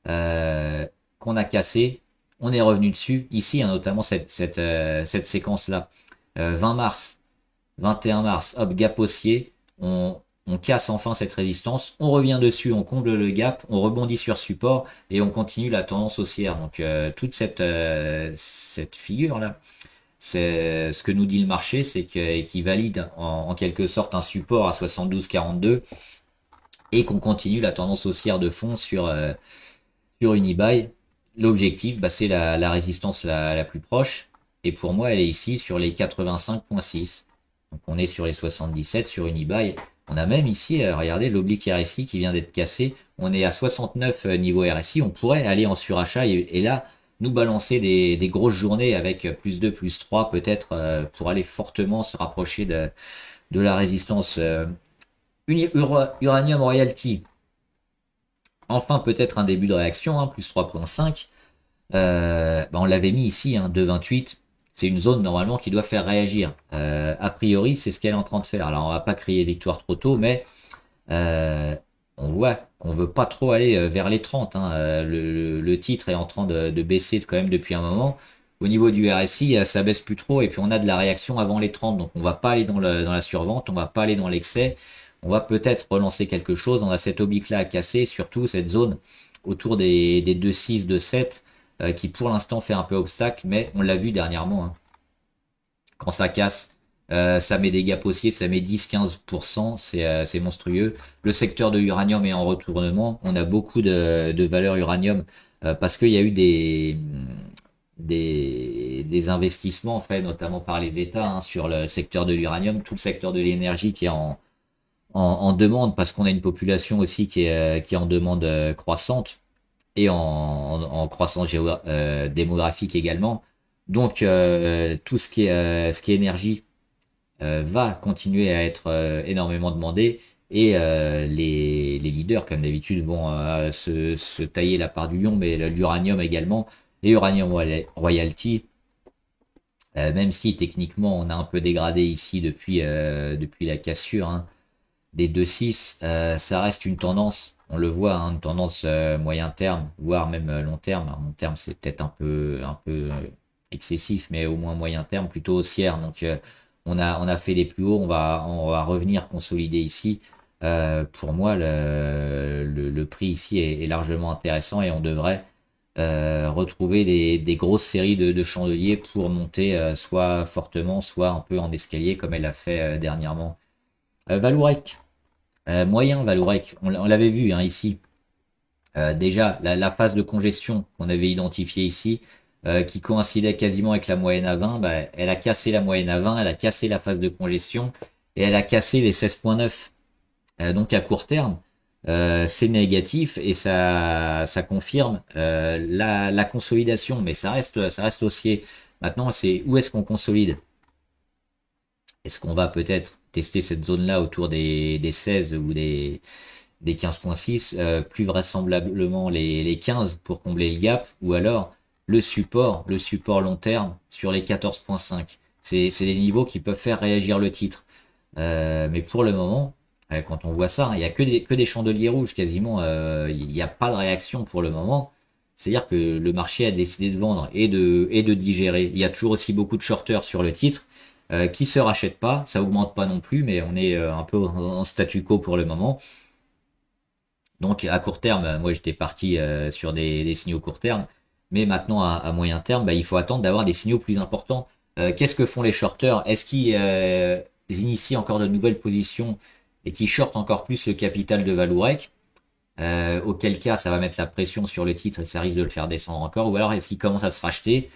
euh, qu'on a cassé. On est revenu dessus. Ici, hein, notamment cette séquence-là. 20 mars, 21 mars, hop, gap haussier. On casse enfin cette résistance. On revient dessus, on comble le gap, on rebondit sur support et on continue la tendance haussière. Donc toute cette figure-là, c'est ce que nous dit le marché, c'est qu'il valide en quelque sorte un support à 72,42 et qu'on continue la tendance haussière de fond sur Unibail. L'objectif, bah, c'est la résistance la plus proche. Et pour moi, elle est ici sur les 85,6. Donc on est sur les 77 sur Unibail. On a même ici, regardez, l'oblique RSI qui vient d'être cassé. On est à 69 niveau RSI. On pourrait aller en surachat et là, nous balancer des grosses journées avec plus 2, plus 3 peut-être pour aller fortement se rapprocher de la résistance. Uranium Royalty, enfin peut-être un début de réaction, hein, plus 3,5. Bah, on l'avait mis ici, hein, 2,28. C'est une zone normalement qui doit faire réagir. A priori, c'est ce qu'elle est en train de faire. Alors on va pas crier victoire trop tôt, mais euh, on voit qu'on veut pas trop aller vers les 30, hein. Le titre est en train de baisser quand même depuis un moment. Au niveau du RSI, ça baisse plus trop et puis on a de la réaction avant les 30, donc on va pas aller dans la survente, on va pas aller dans l'excès. On va peut-être relancer quelque chose. On a cette oblique là à casser, surtout cette zone autour des 2,6, 2,7 qui pour l'instant fait un peu obstacle, mais on l'a vu dernièrement, hein. Quand ça casse, ça met des gaps haussiers, ça met 10-15%, c'est monstrueux. Le secteur de l'uranium est en retournement. On a beaucoup de valeurs uranium parce qu'il y a eu des investissements en fait, notamment par les États hein, sur le secteur de l'uranium, tout le secteur de l'énergie qui est en demande parce qu'on a une population aussi qui est en demande croissante et en croissance démographique également. Donc tout ce qui est énergie va continuer à être énormément demandé et les leaders comme d'habitude vont se tailler la part du lion, mais l'uranium également, et Uranium Royalty, même si techniquement on a un peu dégradé ici depuis la cassure hein, des 2,6, ça reste une tendance. On le voit, hein, une tendance moyen terme, voire même long terme. Alors, long terme, c'est peut-être un peu excessif, mais au moins moyen terme, plutôt haussière. Donc, on a fait les plus hauts, on va revenir consolider ici. Pour moi, le prix ici est largement intéressant et on devrait retrouver des grosses séries de chandeliers pour monter soit fortement, soit un peu en escalier comme elle a fait dernièrement. Valourec. Moyen Valourec, on l'avait vu hein, ici. Déjà, la phase de congestion qu'on avait identifiée ici, qui coïncidait quasiment avec la moyenne à 20, bah, elle a cassé la moyenne à 20, elle a cassé la phase de congestion et elle a cassé les 16,9. Donc à court terme, c'est négatif et ça confirme la consolidation, mais ça reste haussier. Maintenant, c'est où est-ce qu'on consolide? Est-ce qu'on va peut-être tester cette zone-là autour des 16 ou des 15,6, plus vraisemblablement les 15 pour combler le gap, ou alors le support long terme sur les 14,5. C'est des niveaux qui peuvent faire réagir le titre. Mais pour le moment, quand on voit ça, hein, il n'y a que des chandeliers rouges quasiment, il n'y a pas de réaction pour le moment. C'est-à-dire que le marché a décidé de vendre et de digérer. Il y a toujours aussi beaucoup de shorters sur le titre qui se rachètent pas, ça augmente pas non plus, mais on est un peu en statu quo pour le moment. Donc à court terme, moi j'étais parti sur des signaux court terme, mais maintenant à moyen terme, bah, il faut attendre d'avoir des signaux plus importants. Qu'est-ce que font les shorters? Est-ce qu'ils initient encore de nouvelles positions et qui shortent encore plus le capital de Valourec? Auquel cas ça va mettre la pression sur le titre et ça risque de le faire descendre encore, ou alors est-ce qu'il commence à se racheter?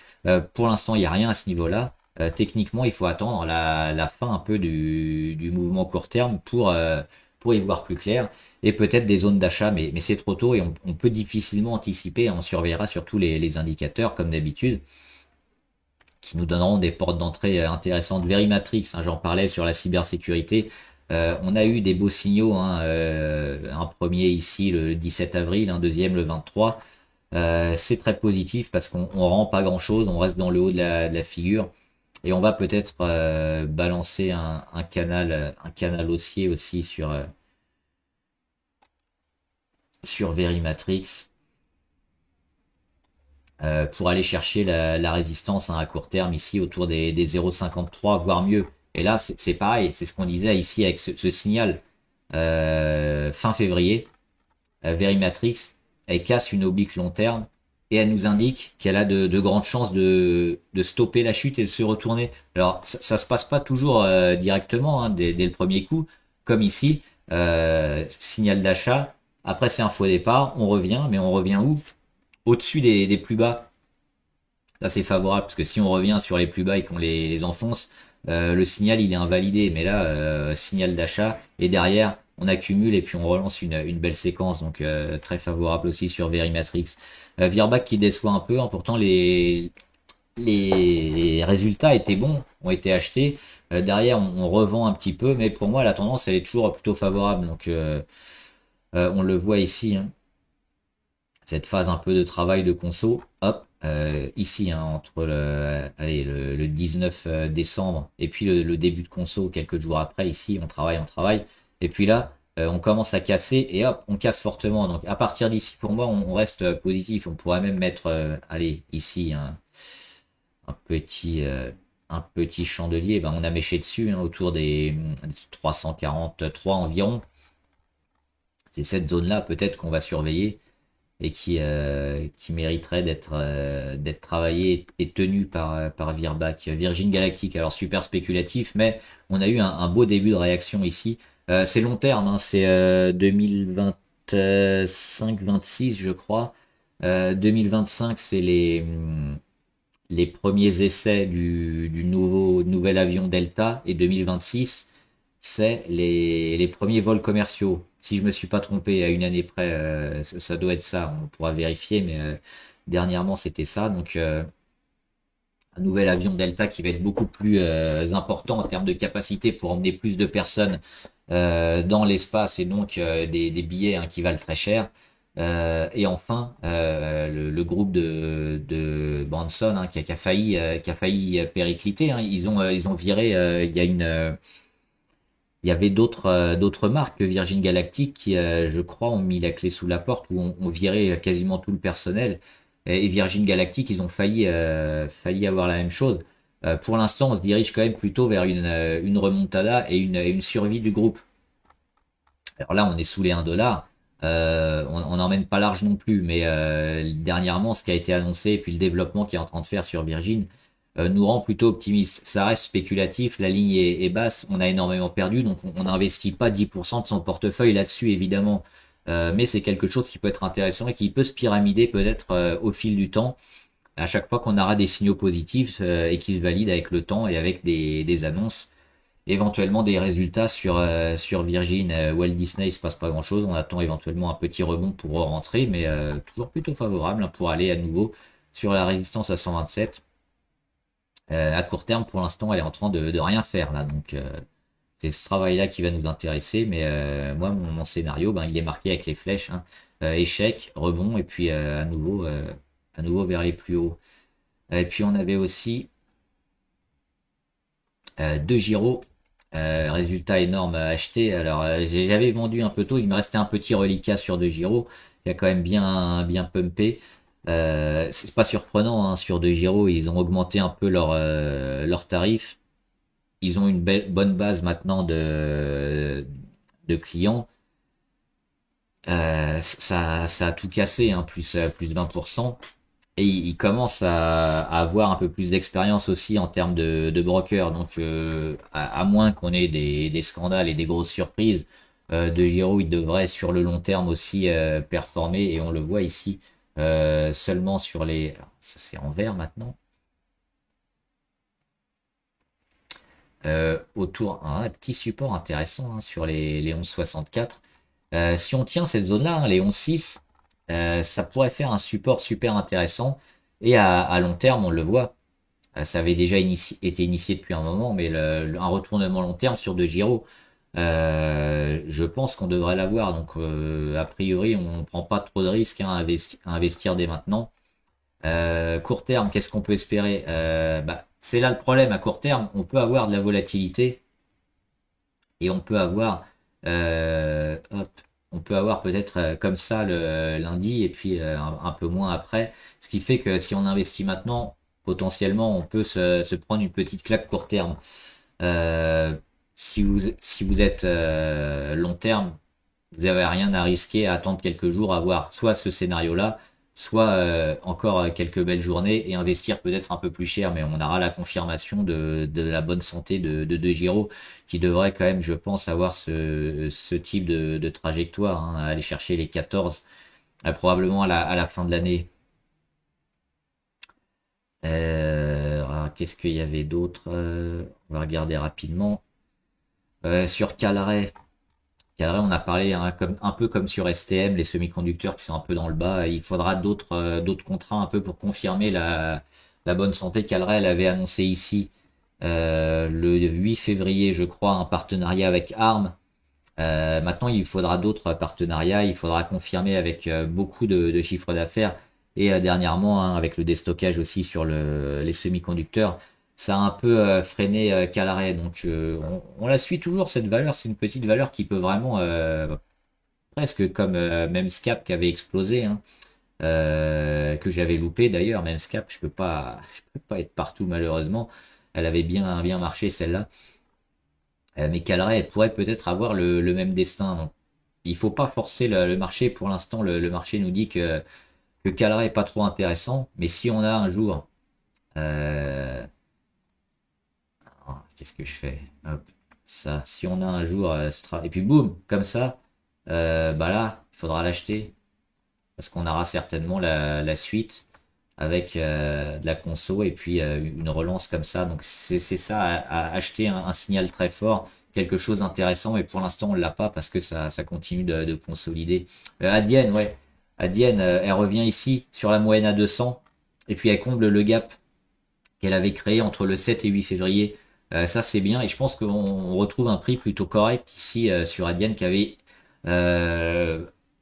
Pour l'instant il n'y a rien à ce niveau-là. Techniquement il faut attendre la fin un peu du mouvement court terme pour y voir plus clair, et peut-être des zones d'achat, mais c'est trop tôt et on peut difficilement anticiper. On surveillera surtout les indicateurs comme d'habitude qui nous donneront des portes d'entrée intéressantes. Verimatrix, hein, j'en parlais sur la cybersécurité. On a eu des beaux signaux, hein, un premier ici le 17 avril, un deuxième le 23. C'est très positif parce qu'on rend pas grand-chose, on reste dans le haut de la figure et on va peut-être balancer un canal haussier aussi sur Verimatrix pour aller chercher la résistance hein, à court terme ici autour des 0,53 voire mieux. Et là c'est pareil, c'est ce qu'on disait ici avec ce signal fin février. Verimatrix, elle casse une oblique long terme et elle nous indique qu'elle a de grandes chances de stopper la chute et de se retourner. Alors ça se passe pas toujours directement hein, dès le premier coup, comme ici, signal d'achat, après c'est un faux départ, on revient, mais on revient où? Au-dessus des plus bas. Là c'est favorable parce que si on revient sur les plus bas et qu'on les enfonce, le signal il est invalidé. Mais là, signal d'achat et derrière on accumule et puis on relance une belle séquence. Donc très favorable aussi sur Verimatrix. Virbac qui déçoit un peu, hein, pourtant les résultats étaient bons, ont été achetés. Derrière on revend un petit peu, mais pour moi la tendance elle est toujours plutôt favorable. Donc on le voit ici. Hein, cette phase un peu de travail de conso, hop, ici hein, entre le 19 décembre et puis le début de conso quelques jours après, ici on travaille, et puis là On commence à casser et hop, on casse fortement. Donc à partir d'ici, pour moi, on reste positif. On pourrait même mettre, allez, ici, un petit, euh, un petit chandelier. Ben, on a méché dessus, hein, autour des 343 environ. C'est cette zone-là peut-être qu'on va surveiller et qui mériterait d'être travaillée et tenue par Virbac. Virgin Galactic, alors super spéculatif, mais on a eu un beau début de réaction ici. C'est long terme, hein, c'est 2025-26 je crois. 2025 c'est les premiers essais du nouvel avion Delta et 2026 c'est les premiers vols commerciaux. Si je me suis pas trompé à une année près, ça doit être ça. On pourra vérifier, mais dernièrement c'était ça. Donc un nouvel avion Delta qui va être beaucoup plus important en termes de capacité pour emmener plus de personnes dans l'espace et donc des billets, hein, qui valent très cher. Et enfin, le groupe de Branson, hein, qui a failli péricliter. Hein. Ils ont viré. Il y avait d'autres marques que Virgin Galactic qui, je crois, ont mis la clé sous la porte ou ont viré quasiment tout le personnel. Et Virgin Galactic, ils ont failli avoir la même chose. Pour l'instant, on se dirige quand même plutôt vers une remontada et une survie du groupe. Alors là, on est sous les 1 $. On n'emmène pas large non plus, mais dernièrement, ce qui a été annoncé et puis le développement qui est en train de faire sur Virgin nous rend plutôt optimiste. Ça reste spéculatif, la ligne est basse, on a énormément perdu, donc on n'investit pas 10% de son portefeuille là-dessus, évidemment. Mais c'est quelque chose qui peut être intéressant et qui peut se pyramider peut-être au fil du temps, à chaque fois qu'on aura des signaux positifs et qui se valident avec le temps et avec des annonces éventuellement des résultats sur Virgin. Walt Disney, il se passe pas grand-chose. On attend éventuellement un petit rebond pour rentrer, mais toujours plutôt favorable, hein, pour aller à nouveau sur la résistance à 127. À court terme, pour l'instant, elle est en train de rien faire là, donc c'est ce travail-là qui va nous intéresser. Mais moi, mon scénario, ben, il est marqué avec les flèches, hein. Échec, rebond, et puis à nouveau vers les plus hauts. Et puis on avait aussi deux gyros. Résultat énorme à acheter. Alors j'avais vendu un peu tôt, il me restait un petit reliquat sur deux gyros. Il a quand même bien pumpé. C'est pas surprenant, hein, sur deux gyros, ils ont augmenté un peu leur tarif. Ils ont une bonne base maintenant de clients. Ça a tout cassé, hein, plus de 20%. Et il commence à avoir un peu plus d'expérience aussi en termes de broker. Donc, à moins qu'on ait des scandales et des grosses surprises, De Giro, il devrait sur le long terme aussi performer. Et on le voit ici seulement sur les... alors, ça c'est en vert maintenant. Autour, un petit support intéressant, hein, sur les 11,64. Si on tient cette zone-là, hein, les 11,6, ça pourrait faire un support super intéressant. Et à long terme, on le voit, ça avait déjà été initié depuis un moment, mais un retournement long terme sur De Giro, je pense qu'on devrait l'avoir. Donc, a priori, on ne prend pas trop de risques, hein, à investir dès maintenant. Court terme, qu'est-ce qu'on peut espérer? Bah, c'est là le problème. À court terme, on peut avoir de la volatilité et hop, on peut avoir peut-être comme ça le lundi et puis un peu moins après. Ce qui fait que si on investit maintenant, potentiellement, on peut se prendre une petite claque court terme. Euh, si vous êtes long terme, vous n'avez rien à risquer, à attendre quelques jours, à voir soit ce scénario-là, soit encore quelques belles journées et investir peut-être un peu plus cher, mais on aura la confirmation de la bonne santé de Giro, qui devrait quand même, je pense, avoir ce type de trajectoire, hein, aller chercher les 14, probablement à la fin de l'année. Qu'est-ce qu'il y avait d'autre? On va regarder rapidement. Sur Calray. Cadré, on a parlé, hein, un peu comme sur STM, les semi-conducteurs qui sont un peu dans le bas. Il faudra d'autres contrats un peu pour confirmer la bonne santé. Calray, elle avait annoncé ici le 8 février, je crois, un partenariat avec ARM. Maintenant, il faudra d'autres partenariats. Il faudra confirmer avec beaucoup de chiffres d'affaires. Et dernièrement, hein, avec le déstockage aussi sur les semi-conducteurs. ça a un peu freiné Calaray. Donc on la suit toujours cette valeur. C'est une petite valeur qui peut vraiment presque comme même Scap qui avait explosé, hein, que j'avais loupé d'ailleurs. Même Scap, je peux pas être partout malheureusement. Elle avait bien marché celle-là. Mais Calaray elle pourrait peut-être avoir le même destin. Donc, il faut pas forcer le marché. Pour l'instant, le marché nous dit que Calaray est pas trop intéressant. Mais si on a un jour euh, qu'est-ce que je fais? Hop, ça. Si on a un jour, et puis boum, comme ça, bah là, il faudra l'acheter parce qu'on aura certainement la suite avec de la conso et puis une relance comme ça. Donc c'est ça, à acheter un signal très fort, quelque chose d'intéressant, mais pour l'instant on l'a pas parce que ça continue de consolider. Adienne, ouais. Adienne, elle revient ici sur la moyenne à 200 et puis elle comble le gap qu'elle avait créé entre le 7 et 8 février. Ça c'est bien et je pense qu'on retrouve un prix plutôt correct ici sur Adyen qui avait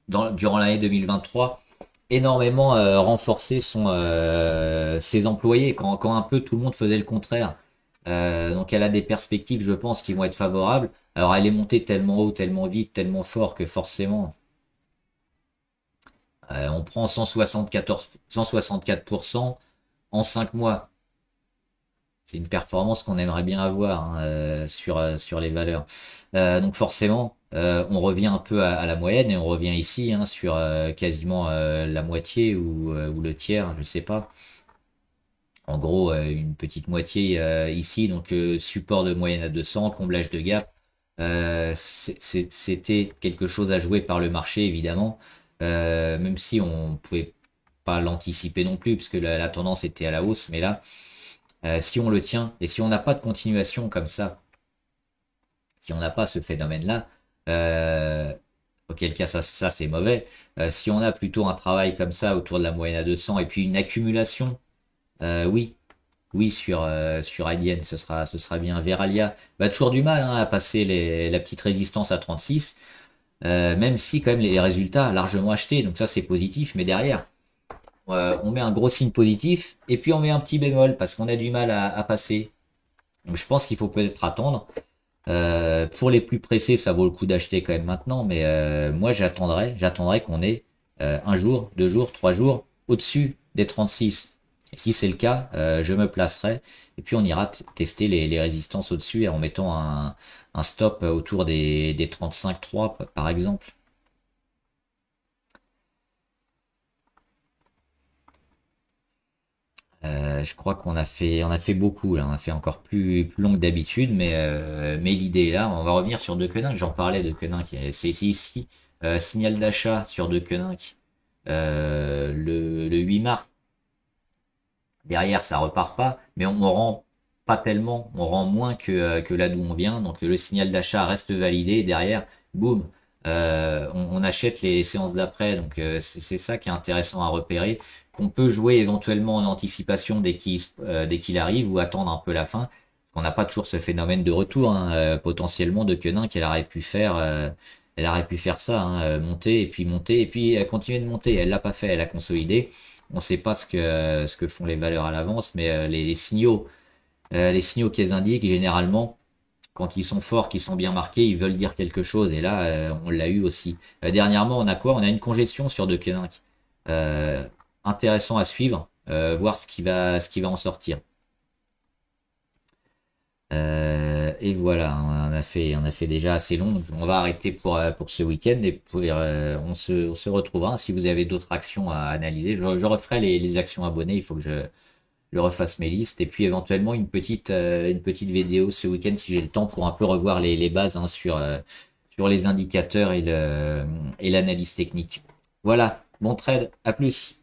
durant l'année 2023 énormément renforcé ses employés quand un peu tout le monde faisait le contraire. Donc elle a des perspectives je pense qui vont être favorables. Alors elle est montée tellement haut, tellement vite, tellement fort que forcément on prend 164% en 5 mois. C'est une performance qu'on aimerait bien avoir hein, sur les valeurs. Donc forcément, on revient un peu à la moyenne et on revient ici hein, sur quasiment la moitié ou le tiers, je sais pas. En gros, une petite moitié ici, donc support de moyenne à 200, comblage de gap. C'était quelque chose à jouer par le marché, évidemment, même si on pouvait pas l'anticiper non plus, puisque la tendance était à la hausse, mais là, si on le tient et si on n'a pas de continuation comme ça, si on n'a pas ce phénomène-là, euh, auquel cas ça c'est mauvais. Si on a plutôt un travail comme ça autour de la moyenne à 200 et puis une accumulation, oui, oui sur Alien, ce sera bien. Veralia, bah toujours du mal hein, à passer la petite résistance à 36, même si quand même les résultats largement achetés, donc ça c'est positif, mais derrière on met un gros signe positif et puis on met un petit bémol parce qu'on a du mal à passer. Donc je pense qu'il faut peut-être attendre. Pour les plus pressés, ça vaut le coup d'acheter quand même maintenant, mais moi j'attendrai qu'on ait un jour, 2 jours, 3 jours au-dessus des 36. Et si c'est le cas, je me placerai et puis on ira tester les résistances au-dessus en mettant un stop autour des 35,3 par exemple. Je crois on a fait beaucoup là, on a fait encore plus long que d'habitude, mais l'idée est là. On va revenir sur De Koninck. J'en parlais de Koninck. C'est ici signal d'achat sur De Koninck le 8 mars. Derrière, ça repart pas, mais on rend pas tellement, on rend moins que là d'où on vient. Donc le signal d'achat reste validé. Et derrière, boum, on achète les séances d'après. Donc c'est ça qui est intéressant à repérer, qu'on peut jouer éventuellement en anticipation dès qu'il arrive ou attendre un peu la fin. On n'a pas toujours ce phénomène de retour. Hein, potentiellement de Quenin qu'elle aurait pu faire. Elle aurait pu faire ça, hein, monter et puis continuer de monter. Elle l'a pas fait, elle a consolidé. On ne sait pas ce que font les valeurs à l'avance, mais les signaux qu'elles indiquent généralement, quand ils sont forts, qu'ils sont bien marqués, ils veulent dire quelque chose. Et là, on l'a eu aussi. Dernièrement, on a quoi? On a une congestion sur De Koninck. Euh, Intéressant à suivre, voir ce qui va en sortir. Et voilà, on a fait déjà assez long. Donc on va arrêter pour ce week-end et on se retrouvera. Si vous avez d'autres actions à analyser, je referai les actions abonnées. Il faut que je refasse mes listes et puis éventuellement une petite vidéo ce week-end si j'ai le temps pour un peu revoir les bases hein, sur les indicateurs et l'analyse technique. Voilà, bon trade, à plus.